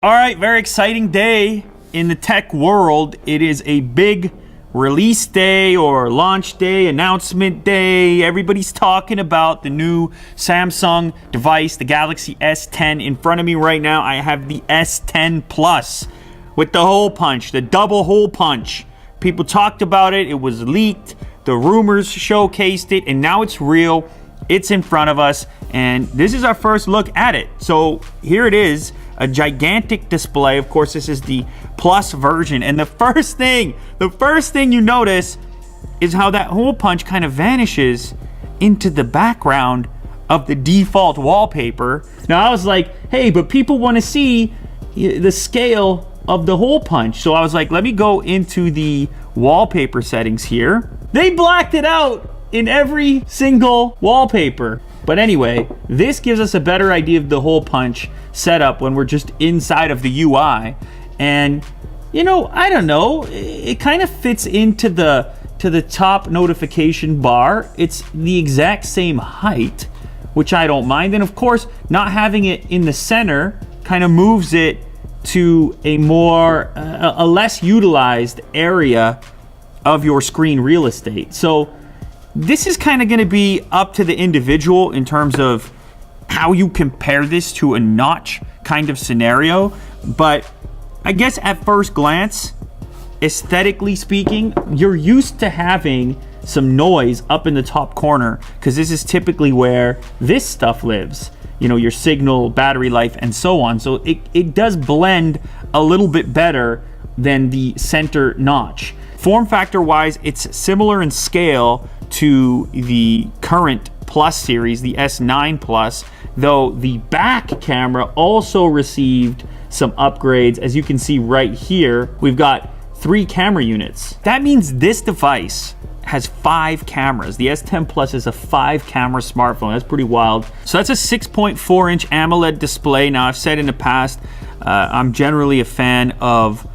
All right, very exciting day in the tech world. It is a big release day or launch day, announcement day. Everybody's talking about the new Samsung device, the Galaxy S10. In front of me right now, I have the S10 Plus with the hole punch, the double hole punch. People talked about it. It was leaked. The rumors showcased it, and now it's real. It's in front of us, and this is our first look at it. So here it is. A gigantic display. Of course, this is the Plus version. And the first thing you notice is how that hole punch kind of vanishes into the background of the default wallpaper. Now, I was like, hey, but people want to see the scale of the hole punch. So I was like, let me go into the wallpaper settings here. They blacked it out in every single wallpaper. But anyway, this gives us a better idea of the hole punch setup when we're just inside of the UI. And, you know, I don't know, it kind of fits into the top notification bar. It's the exact same height, which I don't mind. And of course, not having it in the center kind of moves it to a more, a less utilized area of your screen real estate. So this is kind of going to be up to the individual in terms of how you compare this to a notch kind of scenario. But I guess at first glance, aesthetically speaking, you're used to having some noise up in the top corner because this is typically where this stuff lives. You know, your signal, battery life, and so on. So it does blend a little bit better than the center notch. Form factor wise, it's similar in scale to the current Plus series, the S9 Plus, though the back camera also received some upgrades. As you can see right here, we've got 3 camera units. That means this device has 5 cameras. The S10 Plus is a 5-camera smartphone. That's pretty wild. So that's a 6.4-inch AMOLED display. Now, I've said in the past, I'm generally a fan of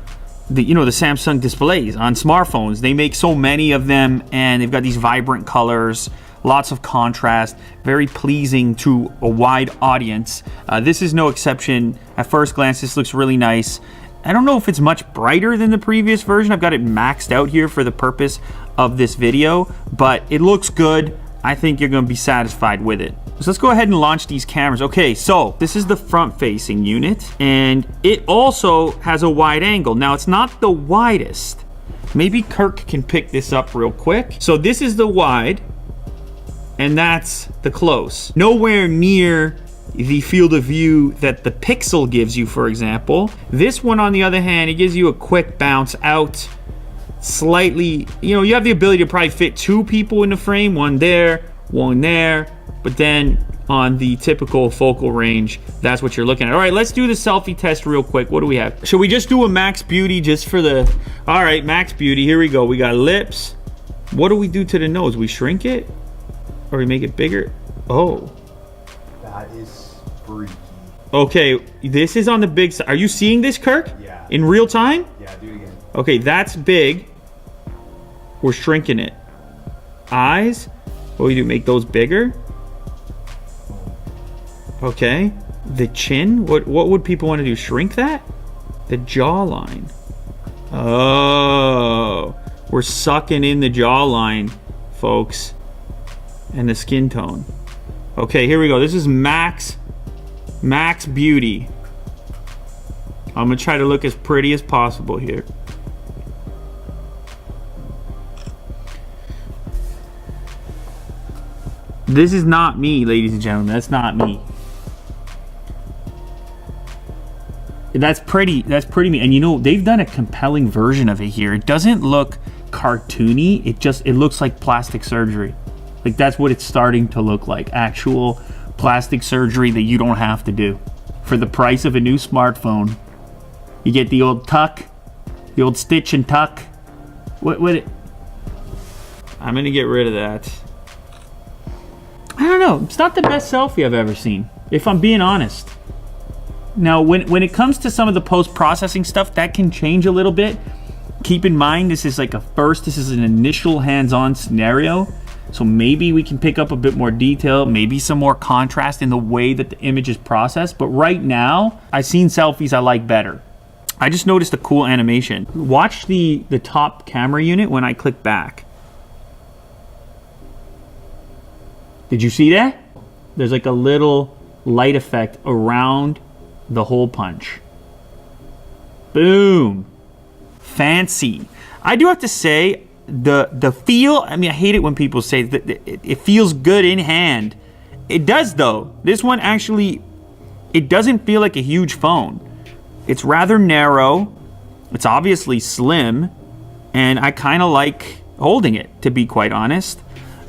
the Samsung displays on smartphones. They make so many of them, and they've got these vibrant colors, lots of contrast, very pleasing to a wide audience. This is no exception. At first glance, this looks really nice. I don't know if it's much brighter than the previous version. I've got it maxed out here for the purpose of this video, but it looks good. I think you're going to be satisfied with it. So let's go ahead and launch these cameras. Okay, so this is the front-facing unit, and it also has a wide angle. Now, it's not the widest. Maybe Kirk can pick this up real quick. So this is the wide, and that's the close. Nowhere near the field of view that the Pixel gives you, for example. This one, on the other hand, it gives you a quick bounce out. Slightly, you have the ability to probably fit 2 people in the frame, one there, but then on the typical focal range, that's what you're looking at. All right, let's do the selfie test real quick. What do we have? Should we just do a max beauty just for the... All right, max beauty, here we go. We got lips. What do we do to the nose? We shrink it? Or we make it bigger? Oh. That is freaky. Okay, this is on the big side. Are you seeing this, Kirk? Yeah. In real time? Yeah, do it again. Okay, that's big. We're shrinking it. Eyes? What do we do? Make those bigger? Okay. The chin? What would people want to do? Shrink that? The jawline. Oh. We're sucking in the jawline, folks. And the skin tone. Okay, here we go. This is max beauty. I'm going to try to look as pretty as possible here. This is not me, ladies and gentlemen. That's not me. That's pretty me. And you know, they've done a compelling version of it here. It doesn't look cartoony. It looks like plastic surgery. Like, that's what it's starting to look like. Actual plastic surgery that you don't have to do. For the price of a new smartphone. You get the old tuck, the old stitch and tuck. I'm gonna get rid of that. I don't know. It's not the best selfie I've ever seen, if I'm being honest. Now, when it comes to some of the post-processing stuff, that can change a little bit. Keep in mind, this is like this is an initial hands-on scenario. So maybe we can pick up a bit more detail, maybe some more contrast in the way that the image is processed. But right now, I've seen selfies I like better. I just noticed a cool animation. Watch the top camera unit when I click back. Did you see that? There's like a little light effect around the hole punch. Boom. Fancy. I do have to say, the feel, I mean, I hate it when people say that it feels good in hand. It does though. This one actually, it doesn't feel like a huge phone. It's rather narrow. It's obviously slim, and I kind of like holding it, to be quite honest.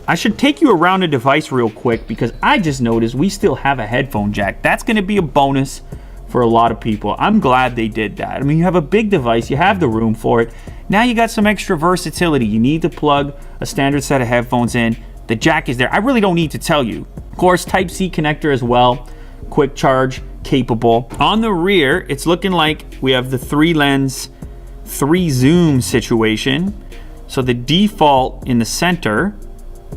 I should take you around the device real quick because I just noticed we still have a headphone jack. That's going to be a bonus for a lot of people. I'm glad they did that. I mean, you have a big device, you have the room for it. Now you got some extra versatility. You need to plug a standard set of headphones in. The jack is there. I really don't need to tell you. Of course, Type-C connector as well. Quick charge capable. On the rear, it's looking like we have the 3-lens, 3-zoom situation. So the default in the center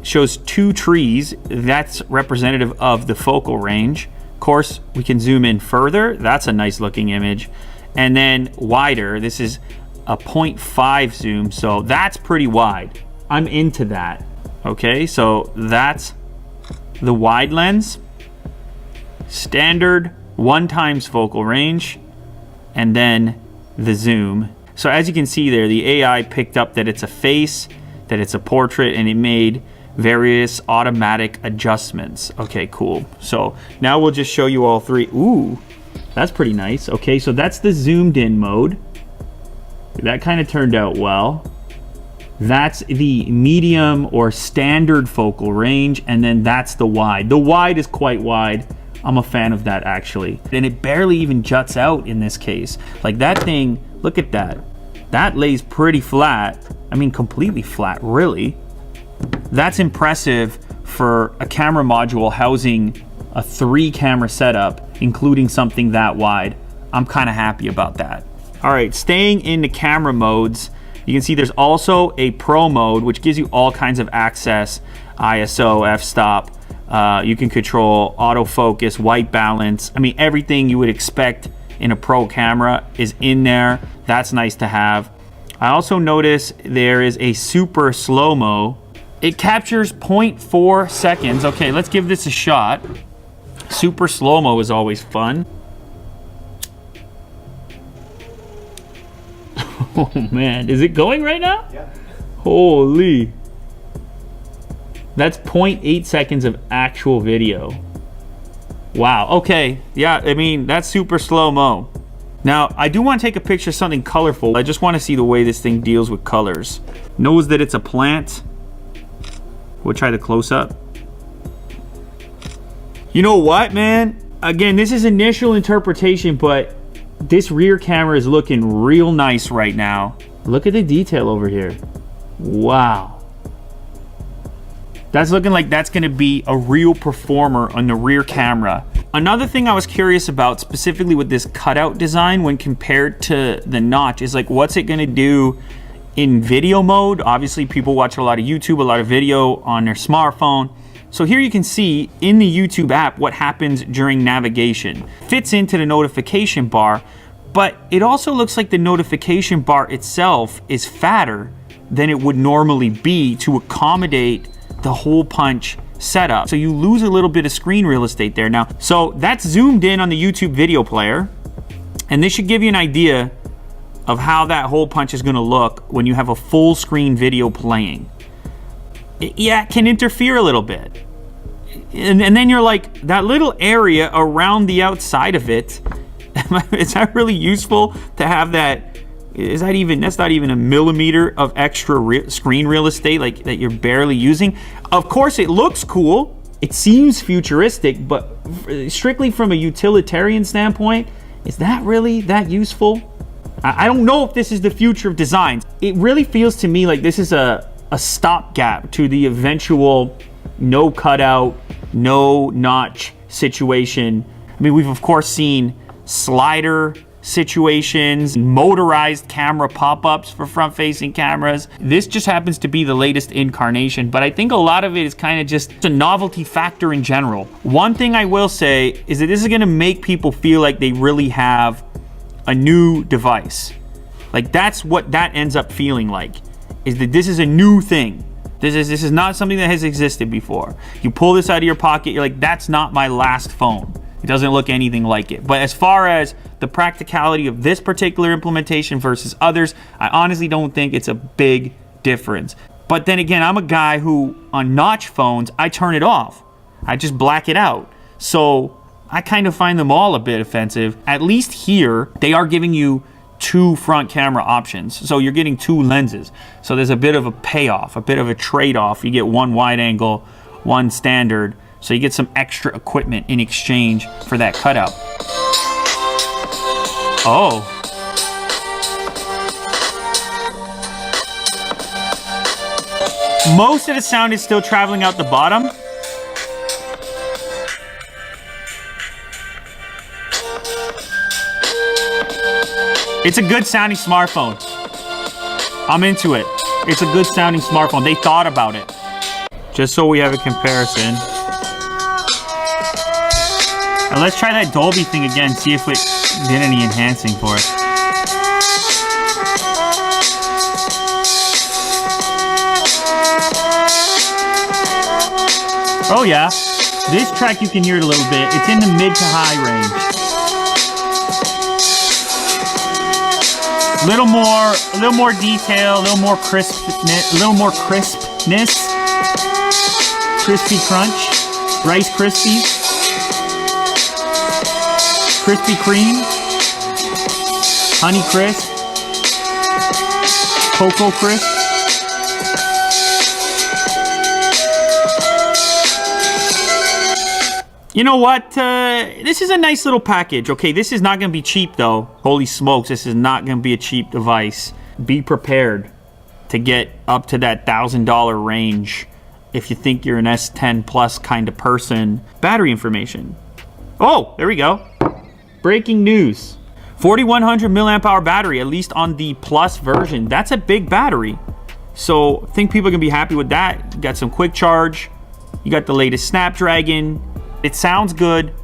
shows 2 trees. That's representative of the focal range. Of course, we can zoom in further. That's a nice looking image. And then wider, this is a 0.5 zoom, so that's pretty wide. I'm into that. Okay, so that's the wide lens. Standard 1x focal range, and then the zoom. So as you can see there, the AI picked up that it's a face, that it's a portrait, and it made various automatic adjustments. Okay, cool. So now we'll just show you all 3. Ooh, that's pretty nice. Okay, so that's the zoomed in mode. That kind of turned out well. That's the medium or standard focal range, and then that's the wide. The wide is quite wide. I'm a fan of that actually. And it barely even juts out in this case. Like that thing, look at that. That lays pretty flat. I mean, completely flat, really. That's impressive for a camera module housing a 3-camera setup, including something that wide. I'm kind of happy about that. All right, staying in the camera modes, you can see there's also a pro mode, which gives you all kinds of access, ISO, f-stop. You can control autofocus, white balance. I mean, everything you would expect in a pro camera is in there. That's nice to have. I also notice there is a super slow-mo. It captures 0.4 seconds. Okay, let's give this a shot. Super slow-mo is always fun. Oh man, is it going right now? Yeah. Holy. That's 0.8 seconds of actual video. Wow, okay. Yeah, I mean, that's super slow-mo. Now, I do want to take a picture of something colorful. I just want to see the way this thing deals with colors. Knows that it's a plant. We'll try the close-up. You know what, man? Again, this is initial interpretation, but this rear camera is looking real nice right now. Look at the detail over here. Wow. That's looking like that's gonna be a real performer on the rear camera. Another thing I was curious about, specifically with this cutout design when compared to the notch, is like, what's it gonna do in video mode? Obviously, people watch a lot of YouTube, a lot of video on their smartphone. So here you can see in the YouTube app what happens during navigation. Fits into the notification bar, but it also looks like the notification bar itself is fatter than it would normally be to accommodate the hole punch setup. So you lose a little bit of screen real estate there. Now, so that's zoomed in on the YouTube video player, and this should give you an idea of how that hole punch is gonna look when you have a full screen video playing. Yeah, it can interfere a little bit. And then you're like, that little area around the outside of it, is that really useful to have that? Is that even, that's not even a millimeter of extra screen real estate like that you're barely using. Of course it looks cool, it seems futuristic, but strictly from a utilitarian standpoint, is that really that useful? I don't know if this is the future of design. It really feels to me like this is a stopgap to the eventual no cutout, no notch situation. I mean, we've of course seen slider situations, motorized camera pop-ups for front-facing cameras. This just happens to be the latest incarnation, but I think a lot of it is kind of just a novelty factor in general. One thing I will say is that this is going to make people feel like they really have a new device. Like, that's what that ends up feeling like, is that this is a new thing. This is not something that has existed before. You pull this out of your pocket, you're like, that's not my last phone. It doesn't look anything like it. But as far as the practicality of this particular implementation versus others, I honestly don't think it's a big difference. But then again, I'm a guy who, on notch phones, I turn it off. I just black it out. So I kind of find them all a bit offensive. At least here, they are giving you 2 front camera options. So you're getting 2 lenses. So there's a bit of a payoff, a bit of a trade-off. You get 1 wide angle, 1 standard. So you get some extra equipment in exchange for that cutout. Oh. Most of the sound is still traveling out the bottom. It's a good sounding smartphone. I'm into it. It's a good sounding smartphone. They thought about it. Just so we have a comparison. And let's try that Dolby thing again, see if it did any enhancing for it. Oh yeah, this track you can hear it a little bit. It's in the mid to high range. A little more detail, a little more crispness, crispy crunch, Rice Krispies. Krispy Kreme, Honey Crisp, Cocoa Crisp. You know what? This is a nice little package. Okay, this is not going to be cheap though. Holy smokes, this is not going to be a cheap device. Be prepared to get up to that $1,000 range if you think you're an S10 Plus kind of person. Battery information. Oh, there we go. Breaking news. 4100 milliamp hour battery, at least on the Plus version. That's a big battery. So I think people are gonna be happy with that. You got some quick charge. You got the latest Snapdragon. It sounds good.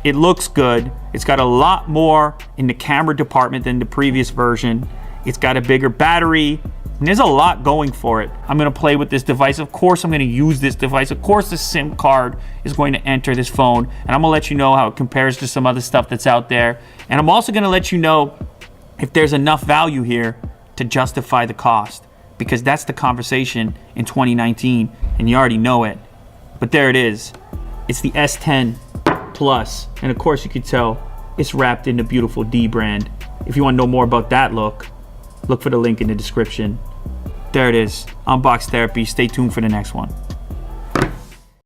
It looks good. It's got a lot more in the camera department than the previous version. It's got a bigger battery. And there's a lot going for it. I'm gonna play with this device. Of course, I'm gonna use this device. Of course, the SIM card is going to enter this phone. And I'm gonna let you know how it compares to some other stuff that's out there. And I'm also gonna let you know if there's enough value here to justify the cost. Because that's the conversation in 2019, and you already know it. But there it is. It's the S10 Plus. And of course, you can tell it's wrapped in the beautiful D brand. If you wanna know more about that look for the link in the description. There it is. Unbox Therapy. Stay tuned for the next one.